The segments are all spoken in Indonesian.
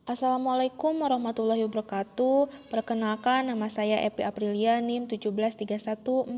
Assalamualaikum warahmatullahi wabarakatuh. Perkenalkan, nama saya Epi Aprilia, NIM 1731411015.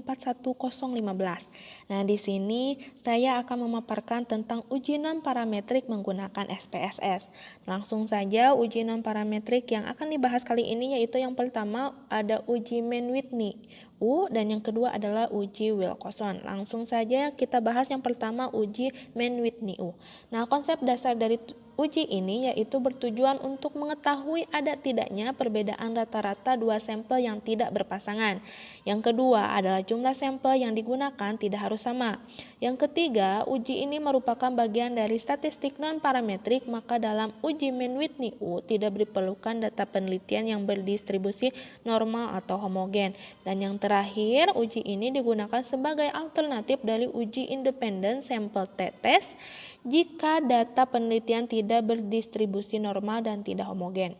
Nah, di sini saya akan memaparkan tentang uji non-parametrik menggunakan SPSS. Langsung saja, uji non-parametrik yang akan dibahas kali ini yaitu yang pertama ada uji Mann-Whitney U dan yang kedua adalah uji Wilcoxon. Langsung saja kita bahas yang pertama uji Mann-Whitney U. Nah, konsep dasar dari uji ini yaitu bertujuan untuk mengetahui ada tidaknya perbedaan rata-rata dua sampel yang tidak berpasangan. Yang kedua adalah jumlah sampel yang digunakan tidak harus sama. Yang ketiga, uji ini merupakan bagian dari statistik non-parametrik, maka dalam uji Mann-Whitney U tidak diperlukan data penelitian yang berdistribusi normal atau homogen. Dan yang terakhir, uji ini digunakan sebagai alternatif dari uji independen sampel t-test jika data penelitian tidak berdistribusi normal dan tidak homogen.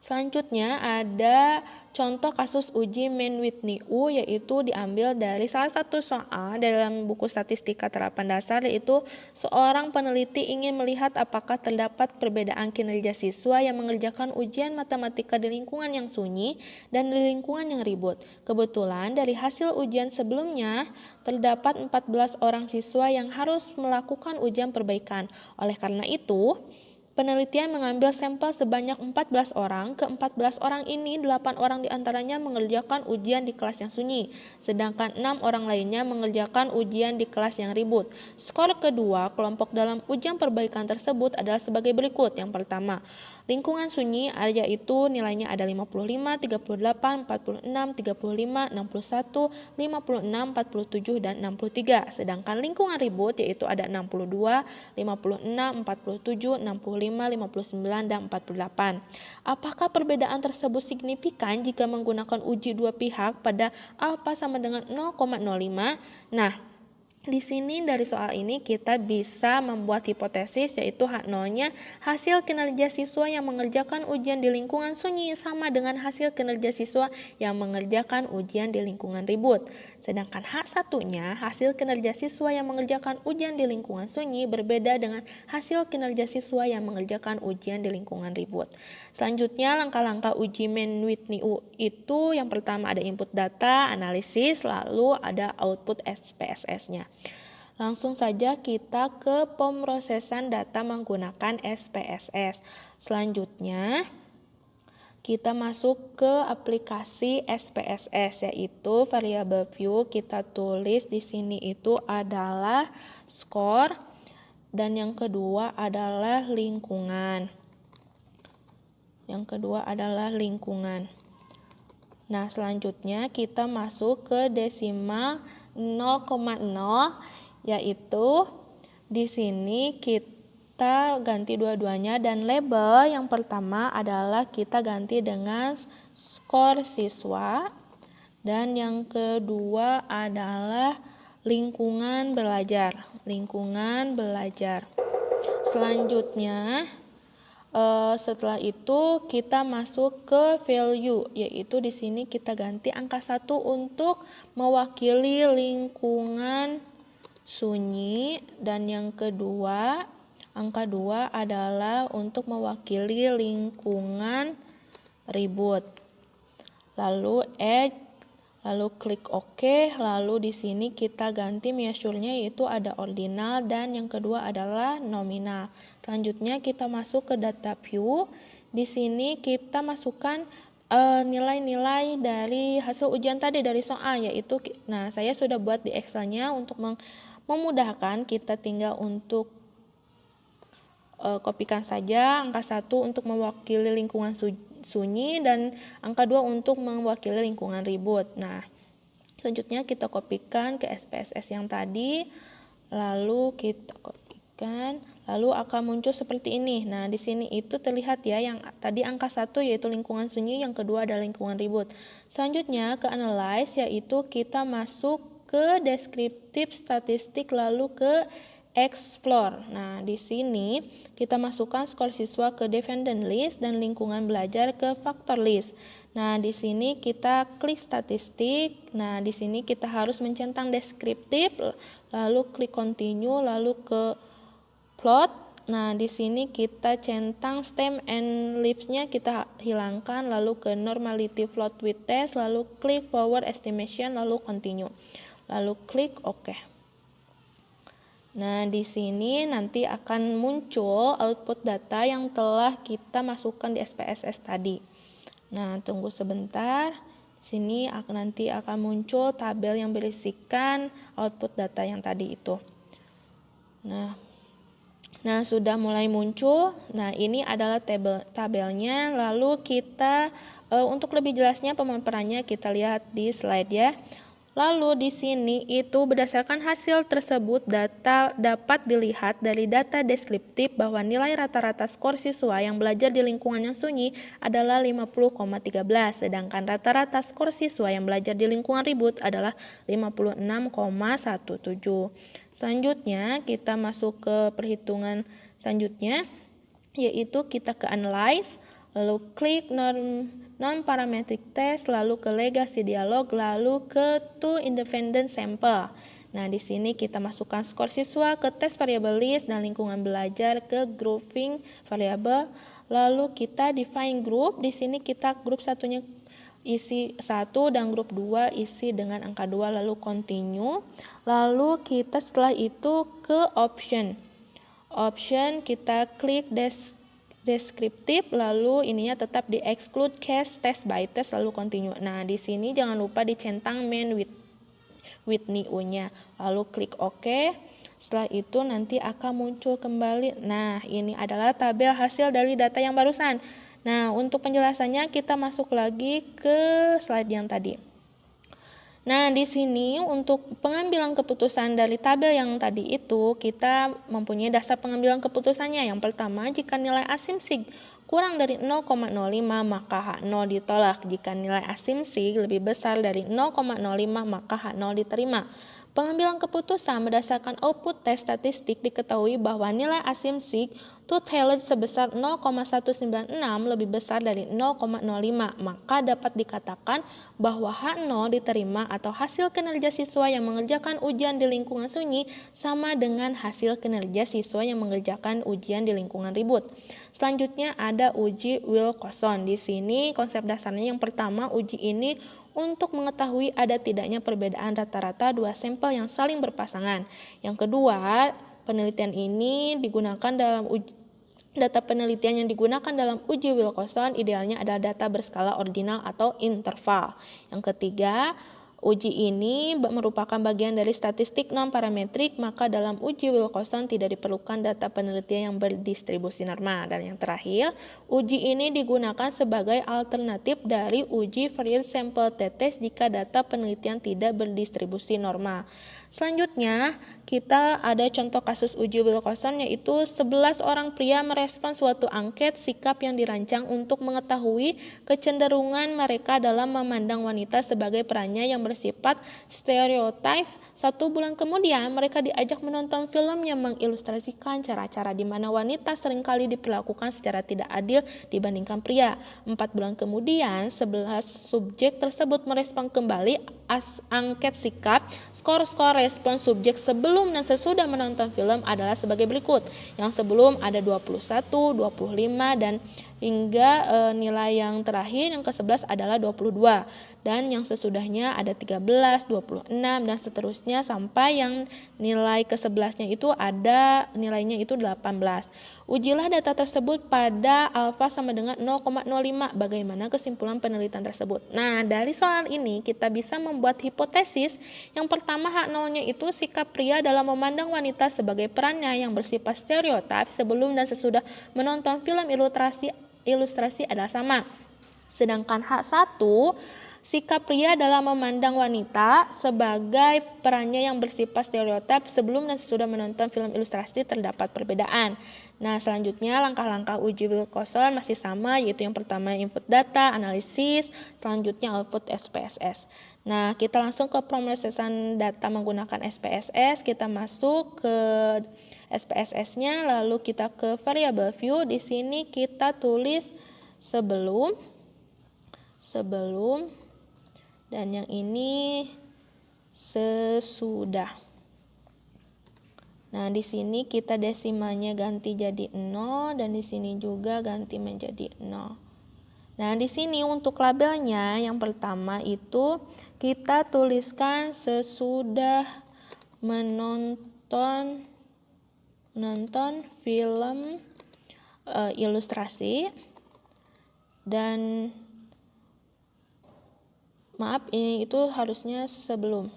Selanjutnya ada contoh kasus uji Mann-Whitney U yaitu diambil dari salah satu soal dalam buku statistika terapan dasar, yaitu seorang peneliti ingin melihat apakah terdapat perbedaan kinerja siswa yang mengerjakan ujian matematika di lingkungan yang sunyi dan di lingkungan yang ribut. Kebetulan dari hasil ujian sebelumnya terdapat 14 orang siswa yang harus melakukan ujian perbaikan. Oleh karena itu, penelitian mengambil sampel sebanyak 14 orang. Ke-14 orang ini, 8 orang diantaranya mengerjakan ujian di kelas yang sunyi, sedangkan 6 orang lainnya mengerjakan ujian di kelas yang ribut. Skor kedua kelompok dalam ujian perbaikan tersebut adalah sebagai berikut. Yang pertama, lingkungan sunyi yaitu nilainya ada 55, 38, 46, 35, 61, 56, 47, dan 63. Sedangkan lingkungan ribut yaitu ada 62, 56, 47, 65, 59, dan 48. Apakah perbedaan tersebut signifikan jika menggunakan uji dua pihak pada alfa sama dengan 0,05? Nah, di sini dari soal ini kita bisa membuat hipotesis yaitu H0-nya hasil kinerja siswa yang mengerjakan ujian di lingkungan sunyi sama dengan hasil kinerja siswa yang mengerjakan ujian di lingkungan ribut. Sedangkan H1-nya hasil kinerja siswa yang mengerjakan ujian di lingkungan sunyi berbeda dengan hasil kinerja siswa yang mengerjakan ujian di lingkungan ribut. Selanjutnya langkah-langkah uji Mann-Whitney U itu yang pertama ada input data, analisis, lalu ada output SPSS-nya. Langsung saja kita ke pemrosesan data menggunakan SPSS. Selanjutnya kita masuk ke aplikasi SPSS yaitu variable view. Kita tulis di sini itu adalah skor dan yang kedua adalah lingkungan. Nah, selanjutnya kita masuk ke desimal 0,0 yaitu di sini kita ganti dua-duanya dan label yang pertama adalah kita ganti dengan skor siswa dan yang kedua adalah lingkungan belajar. Selanjutnya setelah itu kita masuk ke value yaitu di sini kita ganti angka 1 untuk mewakili lingkungan sunyi dan yang kedua angka 2 adalah untuk mewakili lingkungan ribut. Lalu lalu klik OK, lalu di sini kita ganti measure-nya yaitu ada ordinal dan yang kedua adalah nominal. Selanjutnya kita masuk ke data view. Di sini kita masukkan nilai-nilai dari hasil ujian tadi dari soal yaitu saya sudah buat di Excel-nya untuk memudahkan, kita tinggal untuk kopikan saja angka 1 untuk mewakili lingkungan sunyi dan angka 2 untuk mewakili lingkungan ribut. Nah, selanjutnya kita kopikan ke SPSS yang tadi, lalu kita kopikan, lalu akan muncul seperti ini. Nah, di sini itu terlihat ya yang tadi angka 1 yaitu lingkungan sunyi, yang kedua adalah lingkungan ribut. Selanjutnya ke analyze yaitu kita masuk ke deskriptif statistik lalu ke explore. Nah, di sini kita masukkan skor siswa ke dependent list dan lingkungan belajar ke factor list. Nah, di sini kita klik statistik. Nah, di sini kita harus mencentang deskriptif, lalu klik continue, lalu ke plot, Nah, di sini kita centang stem and leaves-nya kita hilangkan, lalu ke normality float with test, lalu klik forward estimation, lalu continue. Lalu klik OK. Nah, di sini nanti akan muncul output data yang telah kita masukkan di SPSS tadi. Nah, tunggu sebentar. Sini nanti akan muncul tabel yang berisikan output data yang tadi itu. Nah, sudah mulai muncul. Nah, ini adalah tabelnya. Lalu kita untuk lebih jelasnya pemaparannya kita lihat di slide ya. Lalu di sini itu berdasarkan hasil tersebut data dapat dilihat dari data deskriptif bahwa nilai rata-rata skor siswa yang belajar di lingkungan yang sunyi adalah 50,13, sedangkan rata-rata skor siswa yang belajar di lingkungan ribut adalah 56,17. Selanjutnya kita masuk ke perhitungan selanjutnya, yaitu kita ke analyze, lalu klik non-parametric test, lalu ke legacy dialog, lalu ke to independent sample. Nah, di sini kita masukkan skor siswa ke test variable list dan lingkungan belajar ke grouping variable. Lalu kita define group, di sini kita grup satunya isi 1 dan grup 2 isi dengan angka 2, lalu continue. Lalu kita setelah itu ke option kita klik deskriptif, lalu ininya tetap di exclude case test by test, lalu continue. Nah, di sini jangan lupa dicentang main with new-nya, lalu klik OK. Setelah itu nanti akan muncul kembali. Nah, ini adalah tabel hasil dari data yang barusan. Nah, untuk penjelasannya kita masuk lagi ke slide yang tadi. Nah, di sini untuk pengambilan keputusan dari tabel yang tadi itu, kita mempunyai dasar pengambilan keputusannya. Yang pertama, jika nilai asim-sig kurang dari 0,05 maka H0 ditolak. Jika nilai asim-sig lebih besar dari 0,05 maka H0 diterima. Pengambilan keputusan berdasarkan output tes statistik diketahui bahwa nilai asim-sig Tooth-Hallett sebesar 0,196 lebih besar dari 0,05, maka dapat dikatakan bahwa H0 diterima atau hasil kinerja siswa yang mengerjakan ujian di lingkungan sunyi sama dengan hasil kinerja siswa yang mengerjakan ujian di lingkungan ribut. Selanjutnya ada uji Wilcoxon. Di sini konsep dasarnya yang pertama, uji ini untuk mengetahui ada tidaknya perbedaan rata-rata dua sampel yang saling berpasangan. Yang kedua, penelitian ini digunakan dalam data penelitian yang digunakan dalam uji Wilcoxon idealnya adalah data berskala ordinal atau interval. Yang ketiga, uji ini merupakan bagian dari statistik non-parametrik, maka dalam uji Wilcoxon tidak diperlukan data penelitian yang berdistribusi norma. Dan yang terakhir, uji ini digunakan sebagai alternatif dari uji variance sample t-test jika data penelitian tidak berdistribusi norma. Selanjutnya, kita ada contoh kasus uji Wilcoxon, yaitu 11 orang pria merespon suatu angket sikap yang dirancang untuk mengetahui kecenderungan mereka dalam memandang wanita sebagai perannya yang bersifat stereotip. 1 bulan kemudian, mereka diajak menonton film yang mengilustrasikan cara-cara di mana wanita seringkali diperlakukan secara tidak adil dibandingkan pria. 4 bulan kemudian, 11 subjek tersebut merespon kembali angket sikap. Skor-skor respon subjek sebelum dan sesudah menonton film adalah sebagai berikut. Yang sebelum ada 21, 25, dan hingga nilai yang terakhir yang ke-11 adalah 22. Dan yang sesudahnya ada 13, 26, dan seterusnya sampai yang nilai ke-11-nya itu ada nilainya itu 18. Ujilah data tersebut pada alfa sama dengan 0,05. Bagaimana kesimpulan penelitian tersebut? Nah, dari soal ini kita bisa membuat hipotesis. Yang pertama, H0-nya itu sikap pria dalam memandang wanita sebagai perannya yang bersifat stereotip sebelum dan sesudah menonton film ilustrasi adalah sama. Sedangkan H1, sikap pria dalam memandang wanita sebagai perannya yang bersifat stereotip sebelum dan sesudah menonton film ilustrasi terdapat perbedaan. Nah, selanjutnya langkah-langkah uji Wilcoxon masih sama, yaitu yang pertama input data, analisis, selanjutnya output SPSS. Nah, kita langsung ke pemrosesan data menggunakan SPSS. Kita masuk ke SPSS-nya, lalu kita ke variable view. Di sini kita tulis sebelum, dan yang ini sesudah. Nah, di sini kita desimalnya ganti jadi 0 dan di sini juga ganti menjadi 0. Nah, di sini untuk labelnya yang pertama itu kita tuliskan sesudah menonton film ilustrasi, dan maaf, ini itu harusnya sebelum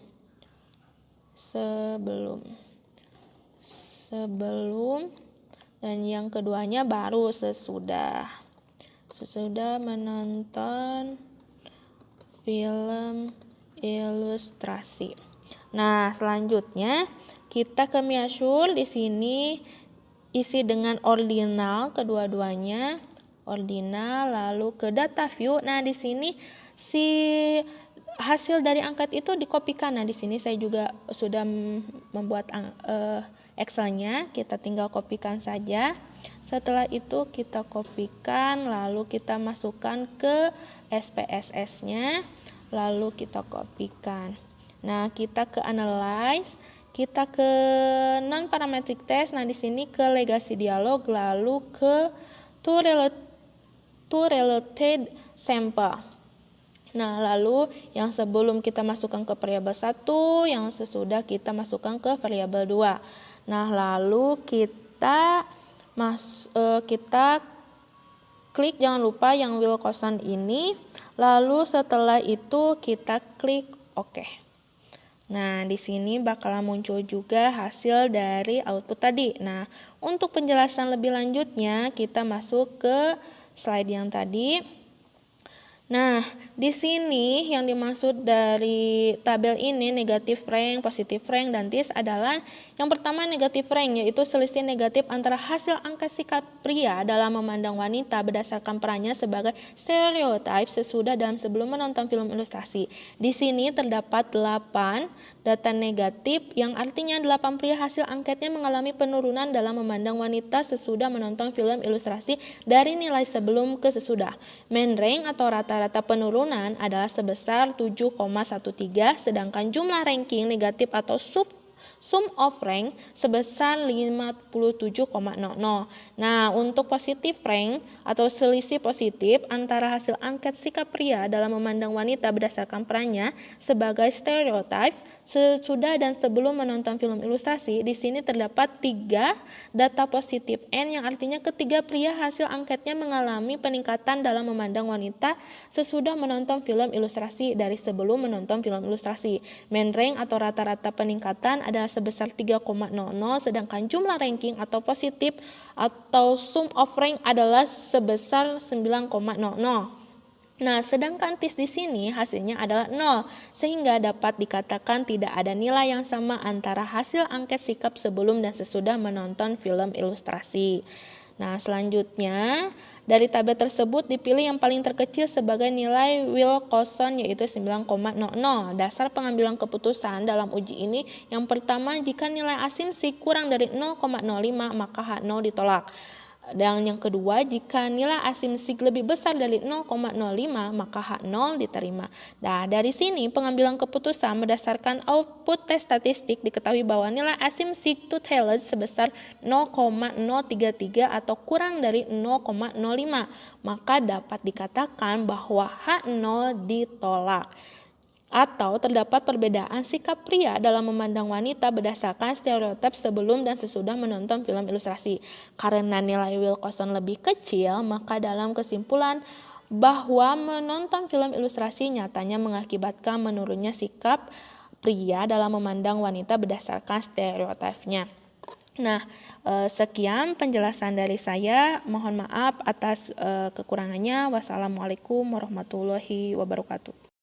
dan yang keduanya baru sesudah menonton film ilustrasi. Nah, selanjutnya kita ke Miasul. Di sini isi dengan ordinal kedua-duanya, ordinal, lalu ke data view. Nah, di sini si hasil dari angkat itu dikopikan. Nah, di sini saya juga sudah membuat Excel-nya, kita tinggal kopikan saja. Setelah itu kita kopikan, lalu kita masukkan ke SPSS-nya, lalu kita kopikan. Nah, kita ke analyze, kita ke non parametric test. Nah, di sini ke legacy dialog, lalu ke to related sample. Nah, lalu yang sebelum kita masukkan ke variabel 1, yang sesudah kita masukkan ke variabel 2. Nah, lalu kita klik, jangan lupa yang Wilcoxon ini, lalu setelah itu kita klik OK. Nah, di sini bakalan muncul juga hasil dari output tadi. Nah, untuk penjelasan lebih lanjutnya kita masuk ke slide yang tadi. Nah, di sini yang dimaksud dari tabel ini negatif rank, positif rank, dan TIS adalah yang pertama negatif rank, yaitu selisih negatif antara hasil angka sikap pria dalam memandang wanita berdasarkan perannya sebagai stereotip sesudah dan sebelum menonton film ilustrasi. Di sini terdapat 8 data negatif yang artinya 8 pria hasil angketnya mengalami penurunan dalam memandang wanita sesudah menonton film ilustrasi dari nilai sebelum ke sesudah. Mean rank atau rata-rata penurunan adalah sebesar 7,13, sedangkan jumlah ranking negatif atau sum of rank sebesar 57,00. Nah, untuk positif rank atau selisih positif antara hasil angket sikap pria dalam memandang wanita berdasarkan perannya sebagai stereotip sesudah dan sebelum menonton film ilustrasi, di sini terdapat 3 data positif N yang artinya ketiga pria hasil angketnya mengalami peningkatan dalam memandang wanita sesudah menonton film ilustrasi dari sebelum menonton film ilustrasi. Mean rank atau rata-rata peningkatan adalah sebesar 3,00, sedangkan jumlah ranking atau positif atau sum of rank adalah sebesar 9,00. Nah, sedangkan TIS di sini hasilnya adalah 0, sehingga dapat dikatakan tidak ada nilai yang sama antara hasil angket sikap sebelum dan sesudah menonton film ilustrasi. Nah, selanjutnya dari tabel tersebut dipilih yang paling terkecil sebagai nilai Wilcoxon, yaitu 9,00. Dasar pengambilan keputusan dalam uji ini yang pertama, jika nilai asumsi kurang dari 0,05 maka H0 ditolak. Dan yang kedua, jika nilai asumsi lebih besar dari 0,05 maka H0 diterima. Nah, dari sini pengambilan keputusan berdasarkan output tes statistik diketahui bahwa nilai asumsi totaled sebesar 0,033 atau kurang dari 0,05, maka dapat dikatakan bahwa H0 ditolak. Atau terdapat perbedaan sikap pria dalam memandang wanita berdasarkan stereotip sebelum dan sesudah menonton film ilustrasi. Karena nilai Wilcoxon lebih kecil, maka dalam kesimpulan bahwa menonton film ilustrasi nyatanya mengakibatkan menurunnya sikap pria dalam memandang wanita berdasarkan stereotipnya. Nah, sekian penjelasan dari saya. Mohon maaf atas kekurangannya. Wassalamualaikum warahmatullahi wabarakatuh.